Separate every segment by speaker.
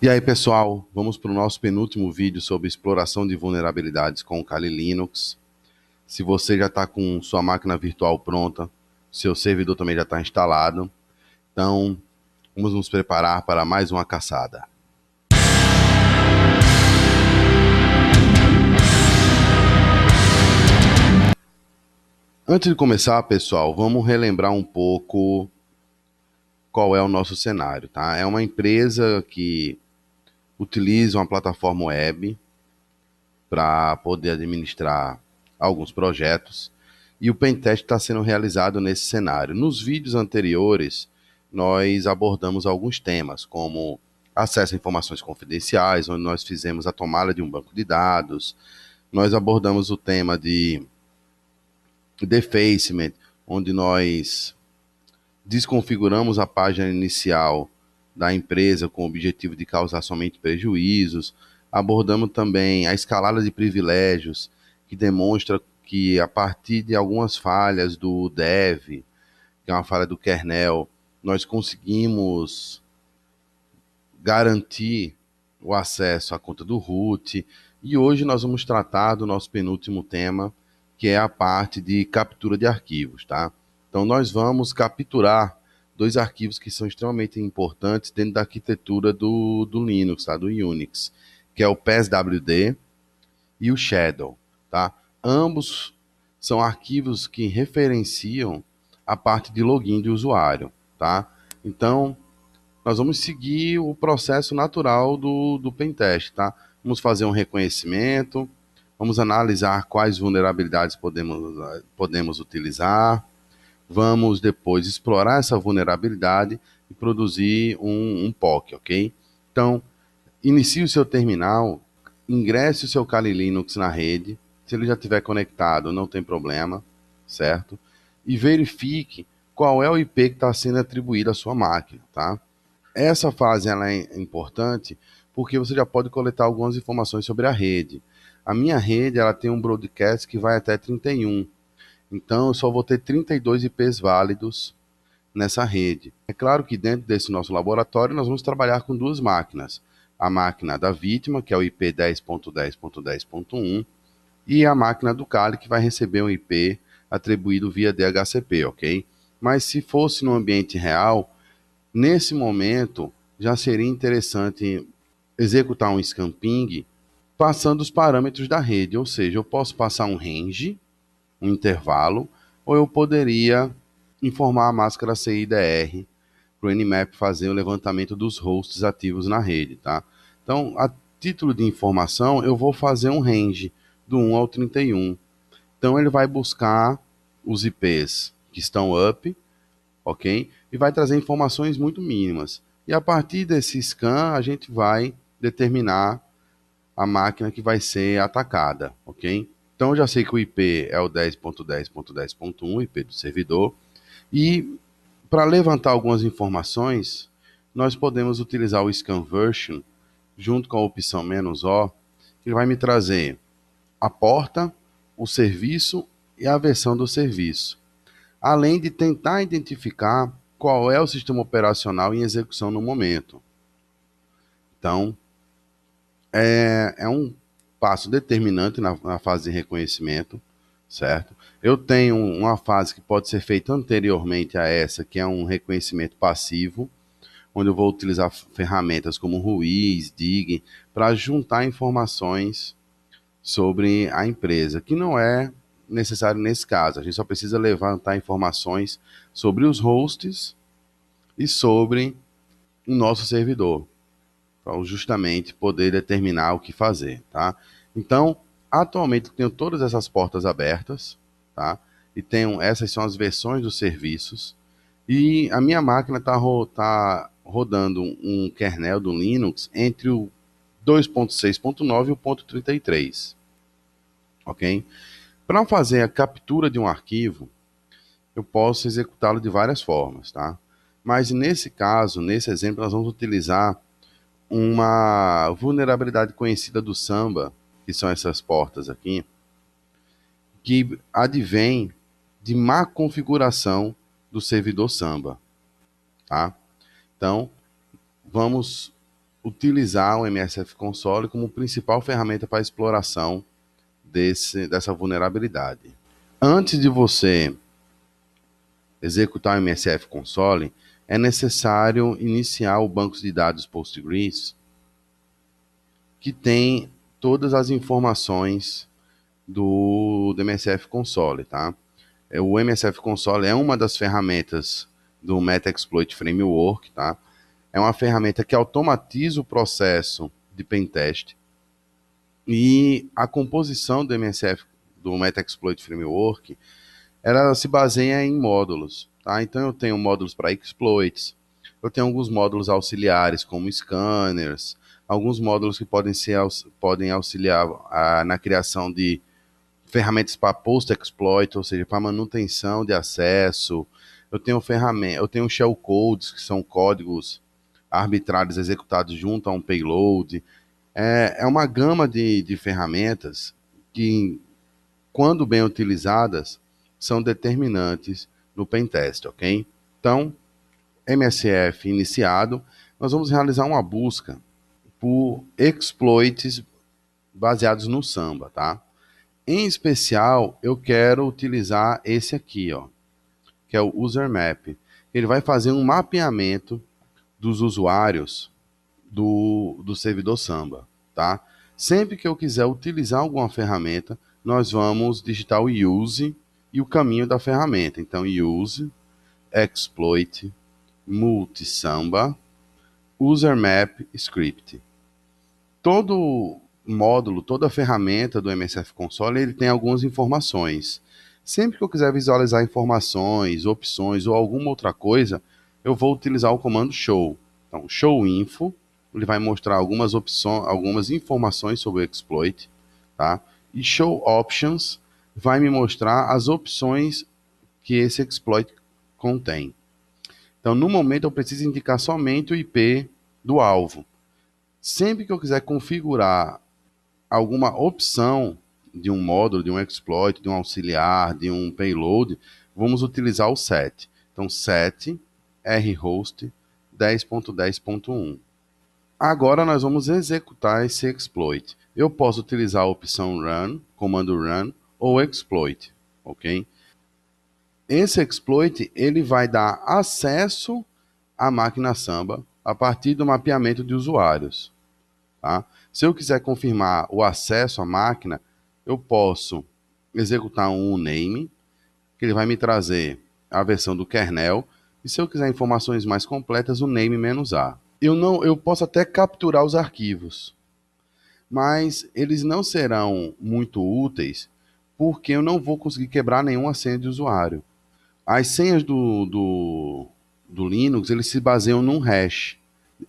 Speaker 1: E aí, pessoal, vamos para o nosso penúltimo vídeo sobre exploração de vulnerabilidades com o Kali Linux. Se você já está com sua máquina virtual pronta, seu servidor também já está instalado, então vamos nos preparar para mais uma caçada. Antes de começar, pessoal, vamos relembrar um pouco qual é o nosso cenário, tá? É uma empresa que utiliza uma plataforma web para poder administrar alguns projetos, e o pentest está sendo realizado nesse cenário. Nos vídeos anteriores, nós abordamos alguns temas, como acesso a informações confidenciais, onde nós fizemos a tomada de um banco de dados, nós abordamos o tema de defacement, onde nós desconfiguramos a página inicial da empresa com o objetivo de causar somente prejuízos. Abordamos também a escalada de privilégios, que demonstra que a partir de algumas falhas do dev, que é uma falha do kernel, nós conseguimos garantir o acesso à conta do root. E hoje nós vamos tratar do nosso penúltimo tema, que é a parte de captura de arquivos, tá? Então nós vamos capturar dois arquivos que são extremamente importantes dentro da arquitetura do Linux, tá? Do Unix, que é o PSWD e o Shadow, tá? Ambos são arquivos que referenciam a parte de login de usuário, tá? Então, nós vamos seguir o processo natural do pentest, tá? Vamos fazer um reconhecimento, vamos analisar quais vulnerabilidades podemos utilizar, vamos depois explorar essa vulnerabilidade e produzir um POC, ok? Então, inicie o seu terminal, ingresse o seu Kali Linux na rede, se ele já estiver conectado, não tem problema, certo? E verifique qual é o IP que está sendo atribuído à sua máquina, tá? Essa fase ela é importante porque você já pode coletar algumas informações sobre a rede. A minha rede ela tem um broadcast que vai até 31. Então eu só vou ter 32 IPs válidos nessa rede. É claro que dentro desse nosso laboratório nós vamos trabalhar com duas máquinas. A máquina da vítima, que é o IP 10.10.10.1, e a máquina do Kali, que vai receber um IP atribuído via DHCP, ok? Mas se fosse no ambiente real, nesse momento, já seria interessante executar um scan ping passando os parâmetros da rede, ou seja, eu posso passar um range, um intervalo, ou eu poderia informar a máscara CIDR para o Nmap fazer o levantamento dos hosts ativos na rede, tá? Então, a título de informação, eu vou fazer um range do 1 ao 31. Então, ele vai buscar os IPs que estão up, ok? E vai trazer informações muito mínimas. E a partir desse scan, a gente vai determinar a máquina que vai ser atacada, ok? Então eu já sei que o IP é o 10.10.10.1, IP do servidor, e para levantar algumas informações, nós podemos utilizar o scan version junto com a opção "-o", que vai me trazer a porta, o serviço e a versão do serviço, além de tentar identificar qual é o sistema operacional em execução no momento. Então, é um passo determinante na fase de reconhecimento, certo? Eu tenho uma fase que pode ser feita anteriormente a essa, que é um reconhecimento passivo, onde eu vou utilizar ferramentas como Ruiz, Dig, para juntar informações sobre a empresa, que não é necessário nesse caso. A gente só precisa levantar informações sobre os hosts e sobre o nosso servidor, para justamente poder determinar o que fazer, tá? Então, atualmente eu tenho todas essas portas abertas, tá? E tenho, essas são as versões dos serviços, e a minha máquina está rodando um kernel do Linux entre o 2.6.9 e o 0.33, ok? Para fazer a captura de um arquivo, eu posso executá-lo de várias formas, tá? Mas nesse caso, nesse exemplo, nós vamos utilizar uma vulnerabilidade conhecida do Samba, que são essas portas aqui, que advém de má configuração do servidor Samba, tá? Então, vamos utilizar o MSF Console como principal ferramenta para a exploração dessa vulnerabilidade. Antes de você executar o MSF Console, é necessário iniciar o banco de dados Postgres, que tem todas as informações do MSF Console, tá? O MSF Console é uma das ferramentas do Metaxploit Framework, tá? É uma ferramenta que automatiza o processo de pentest, e a composição do MSF, do Metaxploit Framework, ela se baseia em módulos, tá? Então eu tenho módulos para exploits, eu tenho alguns módulos auxiliares como scanners, alguns módulos que podem auxiliar na criação de ferramentas para post-exploit, ou seja, para manutenção de acesso. Eu tenho shellcodes, que são códigos arbitrários executados junto a um payload. É uma gama de ferramentas que, quando bem utilizadas, são determinantes no pentest, ok? Então, MSF iniciado, nós vamos realizar uma busca por exploits baseados no Samba, tá? Em especial, eu quero utilizar esse aqui, ó, que é o User Map. Ele vai fazer um mapeamento dos usuários do servidor Samba, tá? Sempre que eu quiser utilizar alguma ferramenta, nós vamos digitar o use e o caminho da ferramenta. Então, use, exploit, multi-samba, user map, script. Todo módulo, toda ferramenta do MSF Console, ele tem algumas informações. Sempre que eu quiser visualizar informações, opções ou alguma outra coisa, eu vou utilizar o comando show. Então, show info, ele vai mostrar algumas opções, algumas informações sobre o exploit, tá? E show options vai me mostrar as opções que esse exploit contém. Então, no momento, eu preciso indicar somente o IP do alvo. Sempre que eu quiser configurar alguma opção de um módulo, de um exploit, de um auxiliar, de um payload, vamos utilizar o set. Então, set rhost 10.10.1. Agora nós vamos executar esse exploit. Eu posso utilizar a opção run, comando run, ou exploit, ok? Esse exploit, ele vai dar acesso à máquina Samba a partir do mapeamento de usuários, tá? Se eu quiser confirmar o acesso à máquina, eu posso executar um name, que ele vai me trazer a versão do kernel, e se eu quiser informações mais completas, o name-a. Eu posso até capturar os arquivos, mas eles não serão muito úteis, porque eu não vou conseguir quebrar nenhuma senha de usuário. As senhas do Linux, eles se baseiam num hash.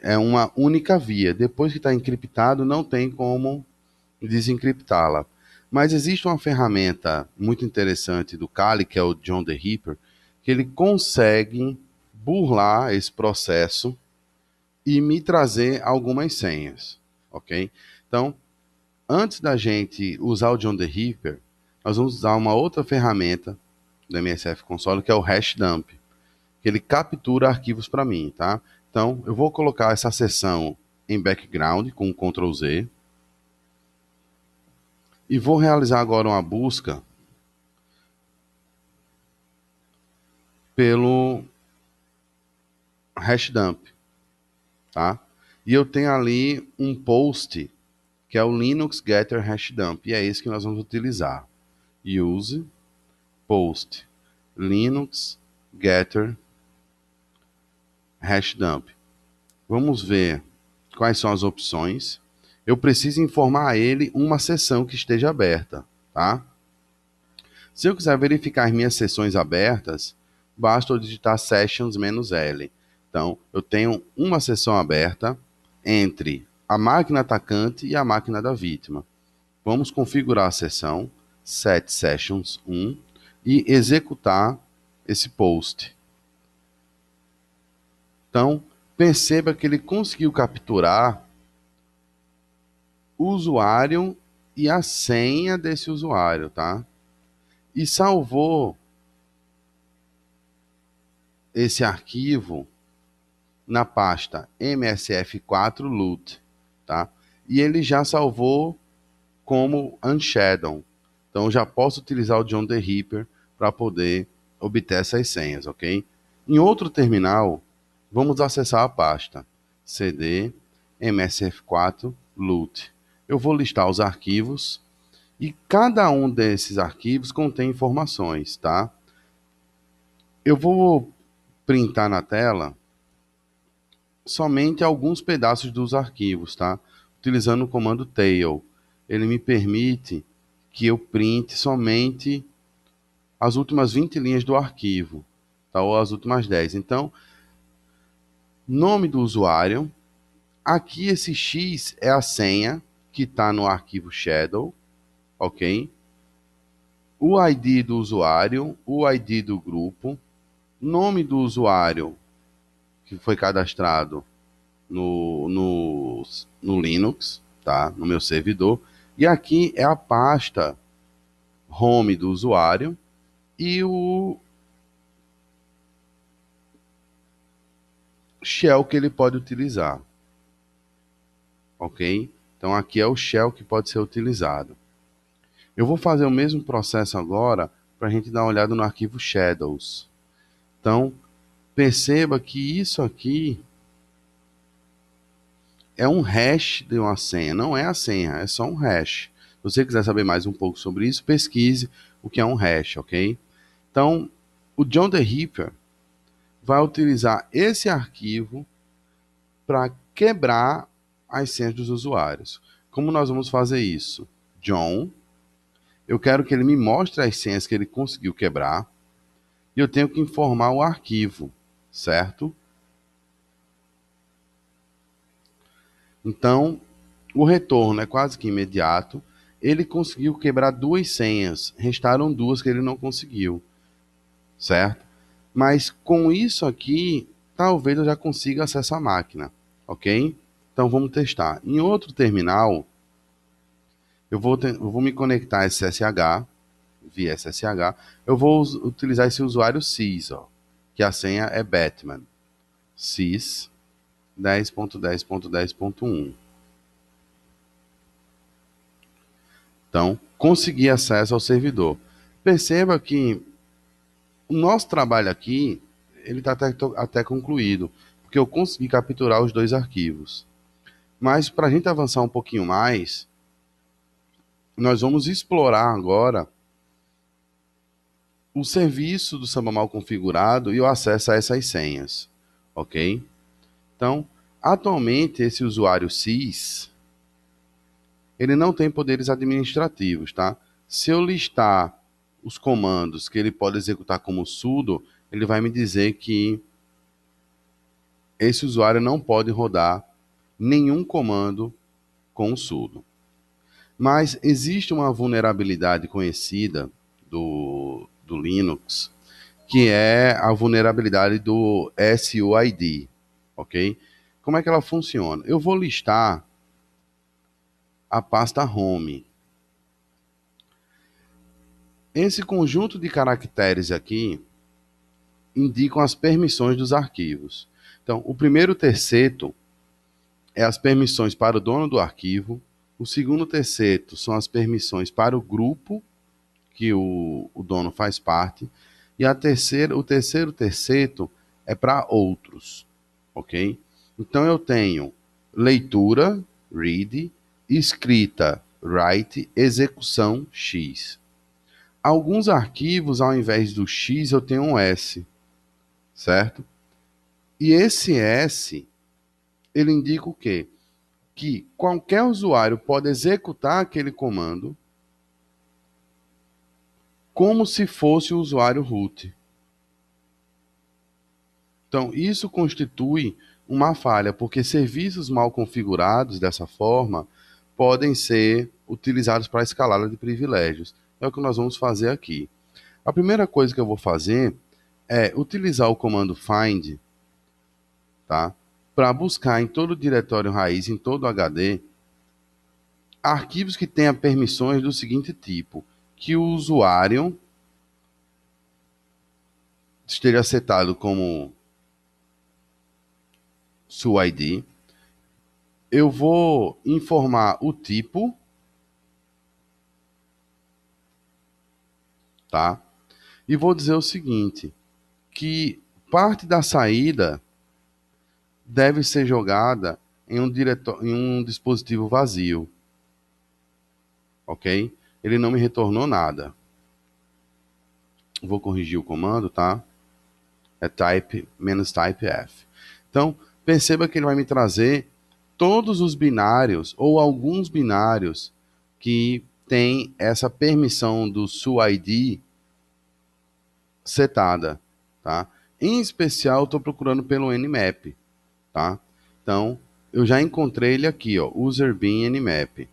Speaker 1: É uma única via. Depois que está encriptado, não tem como desencriptá-la. Mas existe uma ferramenta muito interessante do Kali, que é o John the Ripper, que ele consegue burlar esse processo e me trazer algumas senhas, ok? Então, antes da gente usar o John the Ripper, nós vamos usar uma outra ferramenta do MSF Console, que é o Hashdump, que ele captura arquivos para mim, tá? Então, eu vou colocar essa seção em background com Ctrl Z e vou realizar agora uma busca pelo Hashdump, tá? E eu tenho ali um post que é o Linux Getter Hashdump, e é esse que nós vamos utilizar. Use post Linux Getter Hashdump. Vamos ver quais são as opções. Eu preciso informar a ele uma sessão que esteja aberta, tá? Se eu quiser verificar minhas sessões abertas, basta eu digitar sessions-l. Então, eu tenho uma sessão aberta entre a máquina atacante e a máquina da vítima. Vamos configurar a sessão set sessions 1 e executar esse post. Então, perceba que ele conseguiu capturar o usuário e a senha desse usuário, tá? E salvou esse arquivo na pasta msf4 root, tá? E ele já salvou como unshadow. Então eu já posso utilizar o John the Ripper para poder obter essas senhas, ok? Em outro terminal, vamos acessar a pasta cd msf4 root. Eu vou listar os arquivos e cada um desses arquivos contém informações, tá? Eu vou printar na tela somente alguns pedaços dos arquivos, tá? Utilizando o comando tail. Ele me permite que eu printe somente as últimas 20 linhas do arquivo, tá? Ou as últimas 10. Então, nome do usuário. Aqui esse X é a senha que está no arquivo shadow, ok? O ID do usuário, o ID do grupo, nome do usuário que foi cadastrado no Linux, tá? No meu servidor. E aqui é a pasta home do usuário e o shell que ele pode utilizar, ok? Então aqui é o shell que pode ser utilizado. Eu vou fazer o mesmo processo agora para a gente dar uma olhada no arquivo shadows. Então perceba que isso aqui é um hash de uma senha, não é a senha, é só um hash. Se você quiser saber mais um pouco sobre isso, pesquise o que é um hash, ok? Então, o John the Ripper vai utilizar esse arquivo para quebrar as senhas dos usuários. Como nós vamos fazer isso? John, eu quero que ele me mostre as senhas que ele conseguiu quebrar e eu tenho que informar o arquivo, certo? Então, o retorno é quase que imediato. Ele conseguiu quebrar 2 senhas, restaram 2 que ele não conseguiu, certo? Mas com isso aqui, talvez eu já consiga acessar a máquina, ok? Então vamos testar. Em outro terminal, eu vou me conectar a SSH, via SSH, eu vou utilizar esse usuário sys, ó, que a senha é Batman, sys 10.10.10.1. Então, consegui acesso ao servidor. Perceba que o nosso trabalho aqui, ele está até concluído, porque eu consegui capturar os 2 arquivos. Mas para a gente avançar um pouquinho mais, nós vamos explorar agora o serviço do Samba mal configurado e o acesso a essas senhas, ok? Então, atualmente esse usuário sys, ele não tem poderes administrativos, tá? Se eu listar os comandos que ele pode executar como sudo, ele vai me dizer que esse usuário não pode rodar nenhum comando com o sudo. Mas existe uma vulnerabilidade conhecida do Linux, que é a vulnerabilidade do SUID, ok? Como é que ela funciona? Eu vou listar a pasta home. Esse conjunto de caracteres aqui indicam as permissões dos arquivos. Então, o primeiro terceto é as permissões para o dono do arquivo, o segundo terceto são as permissões para o grupo que o dono faz parte, e o terceiro terceto é para outros, ok? Então eu tenho leitura, read, escrita, write, execução, x. Alguns arquivos, ao invés do x, eu tenho um s, certo? E esse s, ele indica o quê? Que qualquer usuário pode executar aquele comando como se fosse o usuário root. Então, isso constitui uma falha, porque serviços mal configurados dessa forma podem ser utilizados para escalada de privilégios. É o que nós vamos fazer aqui. A primeira coisa que eu vou fazer é utilizar o comando find, tá? Para buscar em todo o diretório raiz, em todo o HD, arquivos que tenham permissões do seguinte tipo: que o usuário esteja setado como SUID, eu vou informar o tipo, tá? E vou dizer o seguinte, que parte da saída deve ser jogada em um dispositivo vazio, ok? Ele não me retornou nada. Vou corrigir o comando, tá? É type -type F. Então, perceba que ele vai me trazer todos os binários ou alguns binários que tem essa permissão do SUID setada, tá? Em especial, estou procurando pelo Nmap, tá? Então, eu já encontrei ele aqui, ó, userbin nmap.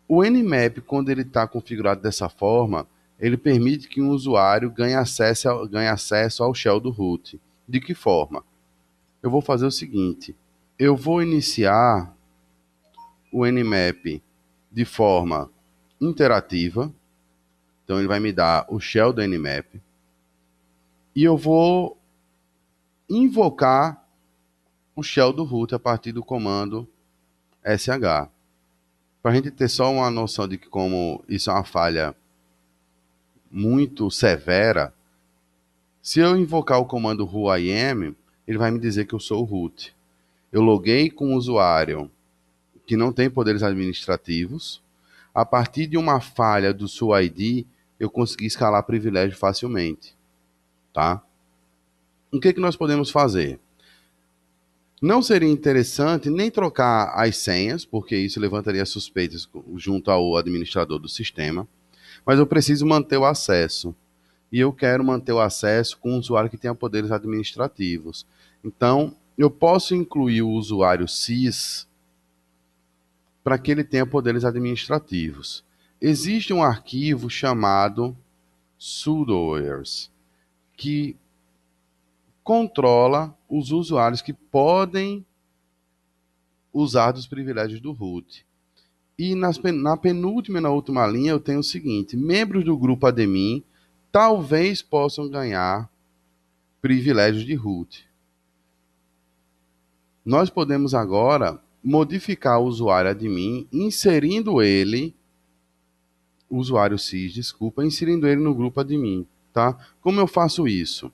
Speaker 1: O Nmap, quando ele está configurado dessa forma, ele permite que um usuário ganhe acesso ao shell do root. De que forma? Eu vou fazer o seguinte, eu vou iniciar o Nmap de forma interativa, então ele vai me dar o shell do Nmap, e eu vou invocar o shell do root a partir do comando sh. Para a gente ter só uma noção de que como isso é uma falha muito severa, se eu invocar o comando whoim, ele vai me dizer que eu sou o root. Eu loguei com um usuário que não tem poderes administrativos. A partir de uma falha do SUID, eu consegui escalar privilégio facilmente, tá? O que nós podemos fazer? Não seria interessante nem trocar as senhas, porque isso levantaria suspeitas junto ao administrador do sistema, mas eu preciso manter o acesso. E eu quero manter o acesso com um usuário que tenha poderes administrativos. Então, eu posso incluir o usuário sys para que ele tenha poderes administrativos. Existe um arquivo chamado sudoers, que controla os usuários que podem usar dos privilégios do root. E na penúltima e na última linha eu tenho o seguinte, membros do grupo admin talvez possam ganhar privilégios de root. Nós podemos agora modificar o usuário admin, inserindo ele, usuário sys, desculpa, inserindo ele no grupo admin, tá? Como eu faço isso?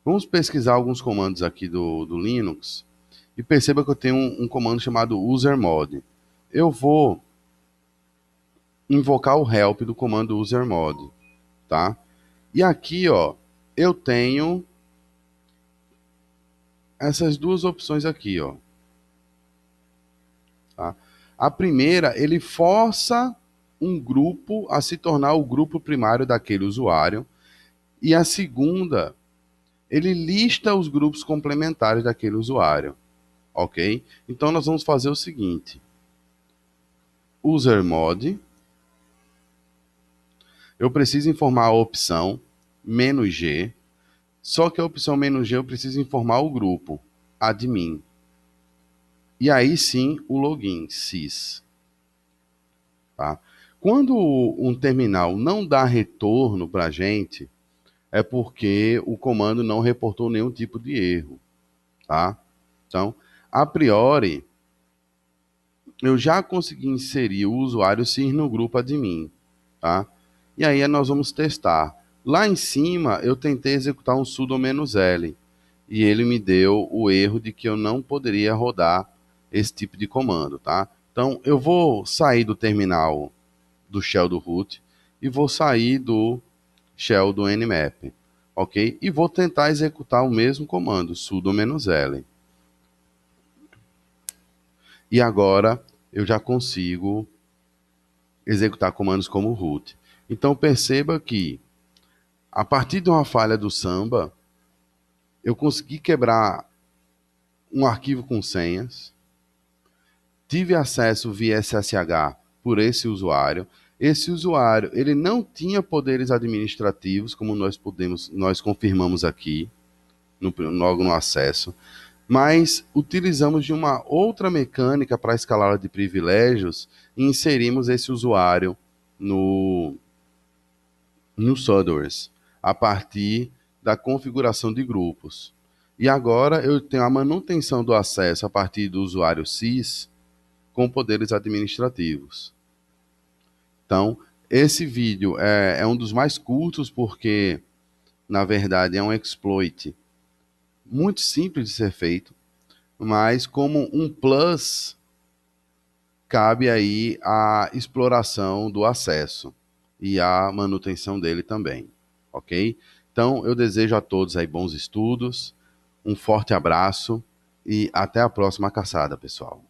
Speaker 1: Vamos pesquisar alguns comandos aqui do Linux e perceba que eu tenho um comando chamado usermod. Eu vou invocar o help do comando usermod, tá? E aqui, ó, eu tenho essas duas opções aqui, ó. Tá? A primeira, ele força um grupo a se tornar o grupo primário daquele usuário. E a segunda, ele lista os grupos complementares daquele usuário. Ok? Então, nós vamos fazer o seguinte. Usermod. Eu preciso informar a opção "-g", só que a opção "-g" eu preciso informar o grupo, admin. E aí sim o login, sys. Tá? Quando um terminal não dá retorno para a gente, é porque o comando não reportou nenhum tipo de erro. Tá? Então, a priori, eu já consegui inserir o usuário sys no grupo admin. Tá? E aí nós vamos testar. Lá em cima, eu tentei executar um sudo -l, e ele me deu o erro de que eu não poderia rodar esse tipo de comando. Tá? Então, eu vou sair do terminal do shell do root e vou sair do shell do nmap, ok? E vou tentar executar o mesmo comando, sudo -l. E agora eu já consigo executar comandos como root. Então perceba que a partir de uma falha do Samba, eu consegui quebrar um arquivo com senhas, tive acesso via SSH por esse usuário. Esse usuário, ele não tinha poderes administrativos, como nós confirmamos aqui, logo no acesso, mas utilizamos de uma outra mecânica para a escalada de privilégios e inserimos esse usuário no sudoers, a partir da configuração de grupos. E agora eu tenho a manutenção do acesso a partir do usuário SIS com poderes administrativos. Então, esse vídeo é um dos mais curtos porque, na verdade, é um exploit muito simples de ser feito, mas como um plus, cabe aí a exploração do acesso e a manutenção dele também, ok? Então, eu desejo a todos aí bons estudos, um forte abraço e até a próxima caçada, pessoal.